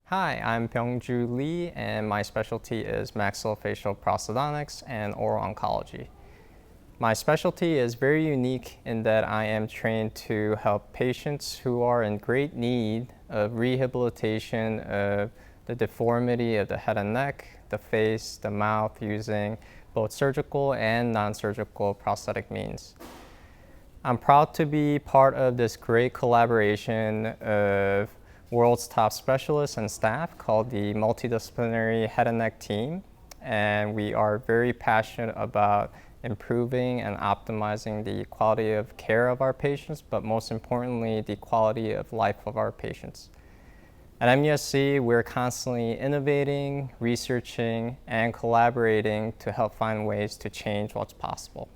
Hi, I'm Byung Joo Lee, and my specialty is maxillofacial prosthodontics and oral oncology. My specialty is very unique in that I am trained to help patients who are in great need of rehabilitation of the deformity of the head and neck, the face, the mouth, using both surgical and non-surgical prosthetic means. I'm proud to be part of this great collaboration of world's top specialists and staff called the multidisciplinary head and neck team, and we are very passionate about improving and optimizing the quality of care of our patients, but most importantly, the quality of life of our patients. At MUSC, we're constantly innovating, researching, and collaborating to help find ways to change what's possible.